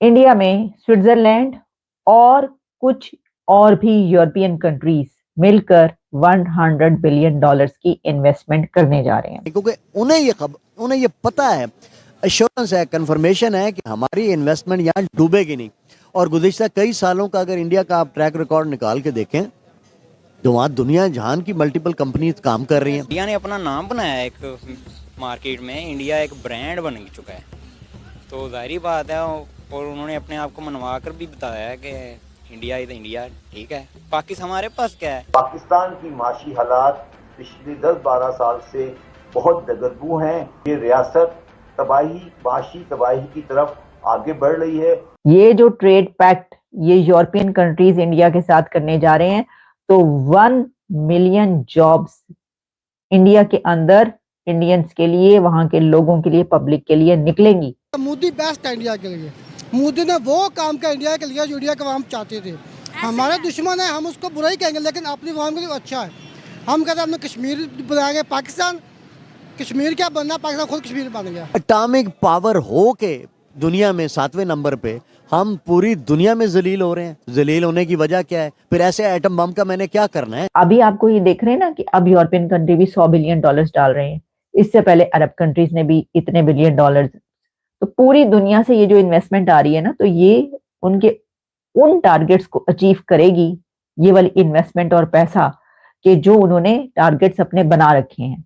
India में Switzerland और कुछ और भी यूरोपियन कंट्रीज मिलकर $100 बिलियन की इन्वेस्टमेंट करने जा रहे हैं, क्योंकि उन्हें ये पता है, एश्योरेंस है, कंफर्मेशन है कि हमारी इन्वेस्टमेंट यहाँ डूबेगी नहीं। और गुज़िश्ता कई सालों का अगर इंडिया का आप ट्रैक रिकॉर्ड निकाल के देखें तो वहाँ दुनिया जहान की मल्टीपल कंपनीज काम कर रही हैं। इंडिया ने अपना नाम बनाया है एक मार्केट में, इंडिया एक ब्रांड बन चुका है, तो जाहिर बात है। और उन्होंने अपने आप को मनवा कर भी बताया है कि इंडिया ही तो इंडिया, ठीक है। पाकिस्तान हमारे पास क्या है? पाकिस्तान की माशी हालात पिछले 10-12 साल से बहुत दगरगू हैं। ये रियासत माशी तबाही की तरफ आगे बढ़ रही है। ये जो ट्रेड पैक्ट ये यूरोपियन कंट्रीज इंडिया के साथ करने जा रहे हैं, तो 1 मिलियन जॉब्स इंडिया के अंदर इंडियंस के लिए, वहां के लोगों के लिए, पब्लिक के लिए निकलेंगी। मोदी बेस्ट है इंडिया के लिए। मोदी ने वो काम का इंडिया के लिए जो इंडिया का हम चाहते थे। हमारे दुश्मन है, हम उसको बुरा ही कहेंगे, लेकिन अपनी आवाम के लिए अच्छा है। हम कहते हैं हमने कश्मीर बनाएंगे, पाकिस्तान कश्मीर क्या बनना, पाकिस्तान खुद कश्मीर बन गया। एटॉमिक पावर हो के दुनिया में 7वें नंबर पे, हम पूरी दुनिया में जलील हो रहे हैं। जलील होने की वजह क्या है? फिर ऐसे एटम बम का मैंने क्या करना है? अभी आपको ये देख रहे हैं ना कि अब यूरोपियन कंट्री भी $100 बिलियन डाल रहे हैं। इससे पहले अरब कंट्रीज ने भी इतने बिलियन डॉलर। तो पूरी दुनिया से ये जो इन्वेस्टमेंट आ रही है ना, तो ये उनके उन टारगेट्स को अचीव करेगी, ये वाली इन्वेस्टमेंट और पैसा, कि जो उन्होंने टारगेट्स अपने बना रखे हैं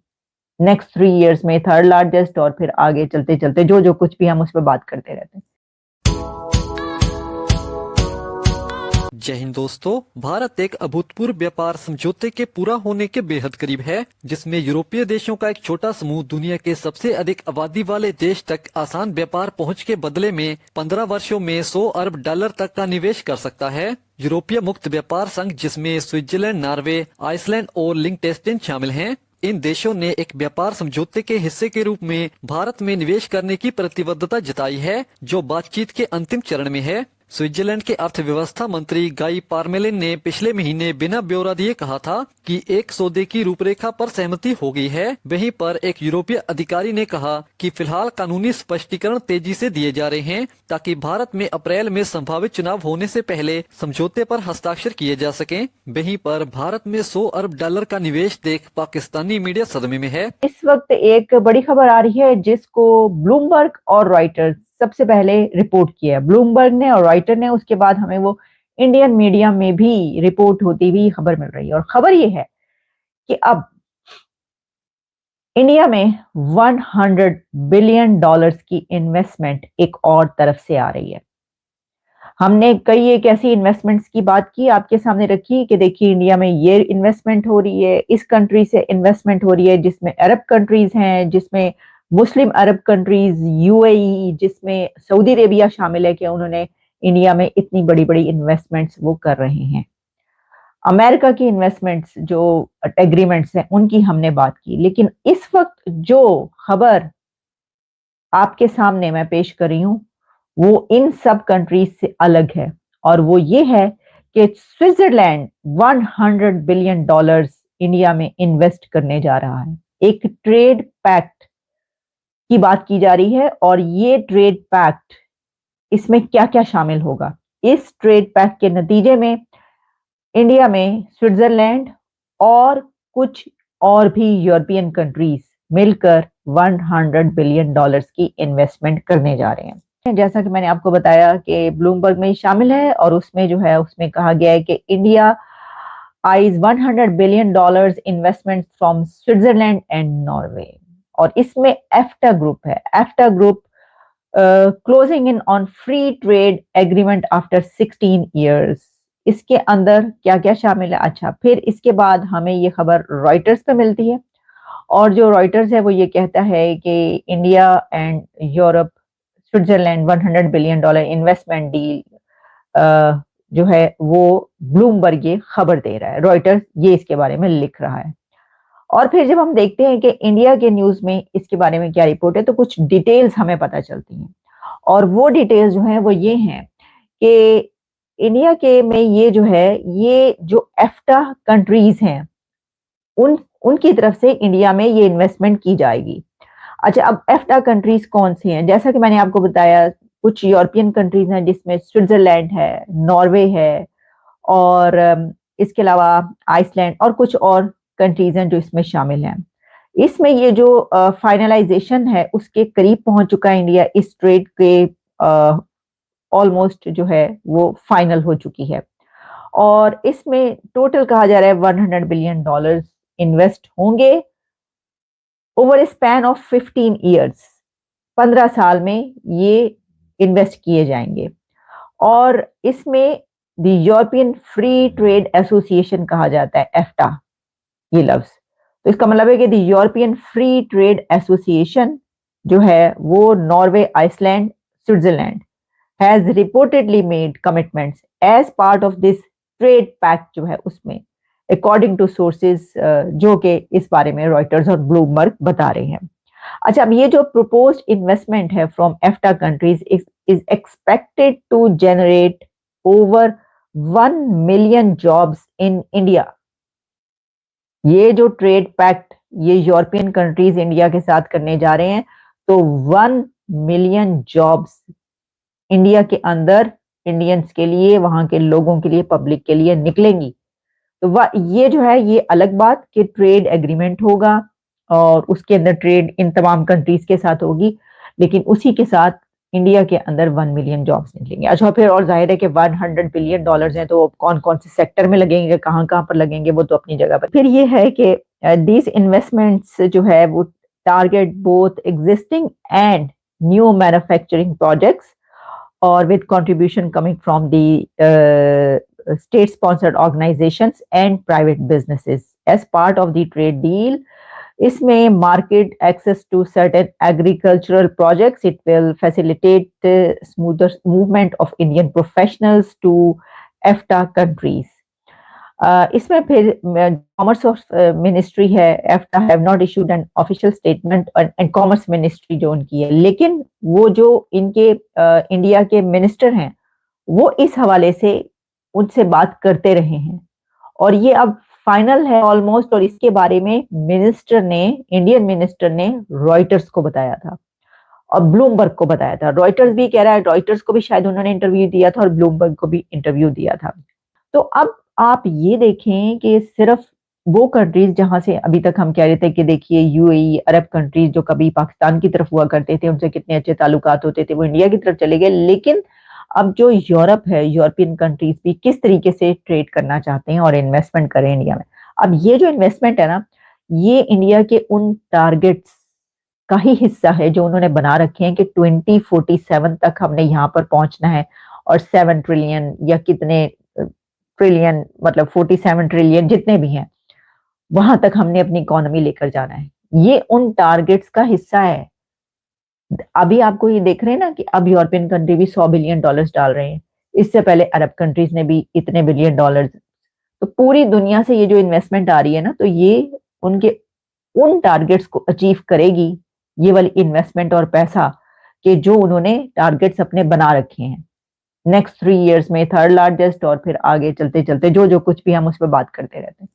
नेक्स्ट 3 इयर्स में, थर्ड लार्जेस्ट, और फिर आगे चलते चलते जो कुछ भी हम उस पर बात करते रहते हैं। जय हिंद दोस्तों, भारत एक अभूतपूर्व व्यापार समझौते के पूरा होने के बेहद करीब है, जिसमें यूरोपीय देशों का एक छोटा समूह दुनिया के सबसे अधिक आबादी वाले देश तक आसान व्यापार पहुंच के बदले में 15 वर्षों में $100 अरब तक का निवेश कर सकता है। यूरोपीय मुक्त व्यापार संघ, जिसमें स्विट्जरलैंड, नॉर्वे, आइसलैंड और लिंक्टेनस्टाइन शामिल हैं, इन देशों ने एक व्यापार समझौते के हिस्से के रूप में भारत में निवेश करने की प्रतिबद्धता जताई है, जो बातचीत के अंतिम चरण में है। स्विट्जरलैंड के अर्थव्यवस्था मंत्री गाई पारमेलिन ने पिछले महीने बिना ब्यौरा दिए कहा था कि एक सौदे की रूपरेखा पर सहमति हो गई है। वहीं पर एक यूरोपीय अधिकारी ने कहा कि फिलहाल कानूनी स्पष्टीकरण तेजी से दिए जा रहे हैं, ताकि भारत में अप्रैल में संभावित चुनाव होने से पहले समझौते पर हस्ताक्षर किए जा सकें। वहीं पर भारत में $100 अरब का निवेश देख पाकिस्तानी मीडिया सदमे में है। इस वक्त एक बड़ी खबर आ रही है, जिसको ब्लूमबर्ग और रॉयटर्स सबसे पहले रिपोर्ट किया। ब्लूमबर्ग ने और रॉयटर ने, उसके बाद हमें वो इंडियन मीडिया में भी रिपोर्ट होती हुई खबर मिल रही है। और खबर ये है कि अब इंडिया में $100 बिलियन की इन्वेस्टमेंट एक और तरफ से आ रही है। हमने कई एक ऐसी इन्वेस्टमेंट्स की बात की, आपके सामने रखी कि देखिए इंडिया में ये इन्वेस्टमेंट हो रही है, इस कंट्री से इन्वेस्टमेंट हो रही है, जिसमें अरब कंट्रीज हैं, जिसमें मुस्लिम अरब कंट्रीज, यूएई, जिसमें सऊदी अरेबिया शामिल है, कि उन्होंने इंडिया में इतनी बड़ी बड़ी इन्वेस्टमेंट्स वो कर रहे हैं। अमेरिका की इन्वेस्टमेंट्स जो एग्रीमेंट्स हैं उनकी हमने बात की। लेकिन इस वक्त जो खबर आपके सामने मैं पेश कर रही हूं, वो इन सब कंट्रीज से अलग है। और वो ये है कि स्विट्जरलैंड $100 बिलियन इंडिया में इन्वेस्ट करने जा रहा है। एक ट्रेड पैक्ट की बात की जा रही है, और ये ट्रेड पैक्ट, इसमें क्या क्या शामिल होगा? इस ट्रेड पैक्ट के नतीजे में इंडिया में स्विट्जरलैंड और कुछ और भी यूरोपियन कंट्रीज मिलकर $100 बिलियन की इन्वेस्टमेंट करने जा रहे हैं। जैसा कि मैंने आपको बताया कि ब्लूमबर्ग में शामिल है, और उसमें जो है उसमें कहा गया है कि India eyes $100 billion investment from Switzerland and Norway. और इसमें एफ्टा ग्रुप है। EFTA group closing in on free trade agreement after 16 years. इसके अंदर क्या क्या शामिल है? अच्छा, फिर इसके बाद हमें ये खबर रॉयटर्स पे मिलती है, और जो रॉयटर्स है वो ये कहता है कि India and Europe Switzerland $100 billion investment deal जो है वो ब्लूमबर्ग ये खबर दे रहा है, रॉयटर्स ये इसके बारे में लिख रहा है। और फिर जब हम देखते हैं कि इंडिया के न्यूज में इसके बारे में क्या रिपोर्ट है, तो कुछ डिटेल्स हमें पता चलती हैं। और वो डिटेल्स जो है वो ये हैं कि इंडिया के में ये जो है, ये जो एफ्टा कंट्रीज हैं उनकी तरफ से इंडिया में ये इन्वेस्टमेंट की जाएगी। अच्छा, अब एफ्टा कंट्रीज कौन सी हैं? जैसा कि मैंने आपको बताया, कुछ यूरोपियन कंट्रीज हैं जिसमें स्विट्जरलैंड है, नॉर्वे है, और इसके अलावा आइसलैंड और कुछ और कंट्रीज हैं जो इसमें शामिल हैं। इसमें ये जो फाइनलाइजेशन है उसके करीब पहुंच चुका है इंडिया, इस ट्रेड के ऑलमोस्ट जो है वो फाइनल हो चुकी है, और इसमें टोटल कहा जा रहा है $100 बिलियन इन्वेस्ट होंगे over A span of 15 years. 15 साल में ये इन्वेस्ट किए जाएंगे, और इसमें the European Free Trade association कहा जाता है, एफ्टा ये लफ्ज। तो इसका मतलब है कि the European Free Trade Association जो है वो Norway, Iceland, Switzerland has reportedly made commitments as part of this trade pact जो है उसमें, अकॉर्डिंग टू सोर्सेज जो कि इस बारे में रॉयटर्स और ब्लूमबर्ग बता रहे हैं। अच्छा, अब ये जो प्रपोज्ड इन्वेस्टमेंट है from EFTA countries is expected to generate over 1 million jobs in India. ये जो ट्रेड पैक्ट ये यूरोपियन कंट्रीज इंडिया के साथ करने जा रहे हैं, तो 1 मिलियन जॉब्स इंडिया के अंदर इंडियंस के लिए, वहां के लोगों के लिए, पब्लिक के लिए निकलेंगी। तो ये जो है ये अलग बात कि ट्रेड एग्रीमेंट होगा और उसके अंदर ट्रेड इन तमाम कंट्रीज के साथ होगी, लेकिन उसी के साथ इंडिया के अंदर 1 मिलियन जॉब्स निकलेंगे। अच्छा, फिर और जाहिर है कि $100 बिलियन हैं, तो कौन कौन से सेक्टर में लगेंगे, कहाँ कहाँ पर लगेंगे, वो तो अपनी जगह पर। फिर ये है कि दीज इन्वेस्टमेंट्स जो है वो target both existing and new manufacturing projects, और with contribution coming from the state sponsored organizations and private businesses as part of the trade deal. इसमें market access to certain agricultural projects. It will facilitate the smoother movement of Indian professionals to EFTA countries. इसमें फिर commerce of ministry है, EFTA have not issued an official statement, and commerce ministry जो उनकी है, लेकिन वो जो इनके इंडिया के मिनिस्टर हैं वो इस हवाले से उनसे बात करते रहे हैं, और ये अब फाइनल है ऑलमोस्ट। और इसके बारे में इंडियन मिनिस्टर ने रॉयटर्स को बताया था और ब्लूमबर्ग को बताया था। रॉयटर्स भी कह रहा है, रॉयटर्स को भी शायद उन्होंने इंटरव्यू दिया था और ब्लूमबर्ग को भी इंटरव्यू दिया था। तो अब आप ये देखें कि सिर्फ वो कंट्रीज जहां से अभी तक हम कह रहे थे कि देखिए यूएई, अरब कंट्रीज जो कभी पाकिस्तान की तरफ हुआ करते थे, उनसे कितने अच्छे ताल्लुकात होते थे, वो इंडिया की तरफ चले गए। लेकिन अब जो यूरोप है, यूरोपियन कंट्रीज भी किस तरीके से ट्रेड करना चाहते हैं और इन्वेस्टमेंट करें इंडिया में। अब ये जो इन्वेस्टमेंट है ना, ये इंडिया के उन टारगेट्स का ही हिस्सा है जो उन्होंने बना रखे हैं कि 2047 तक हमने यहाँ पर पहुंचना है, और 7 ट्रिलियन या कितने ट्रिलियन, मतलब 47 ट्रिलियन जितने भी हैं, वहां तक हमने अपनी इकोनॉमी लेकर जाना है। ये उन टारगेट्स का हिस्सा है। अभी आपको ये देख रहे हैं ना कि अब यूरोपियन कंट्री भी $100 बिलियन डाल रहे हैं, इससे पहले अरब कंट्रीज ने भी इतने बिलियन डॉलर। तो पूरी दुनिया से ये जो इन्वेस्टमेंट आ रही है ना, तो ये उनके उन टारगेट्स को अचीव करेगी, ये वाली इन्वेस्टमेंट और पैसा, कि जो उन्होंने टारगेट्स अपने बना रखे हैं नेक्स्ट 3 इयर्स में, 3rd लार्जेस्ट, और फिर आगे चलते चलते जो जो कुछ भी हम उस पर बात करते रहते हैं।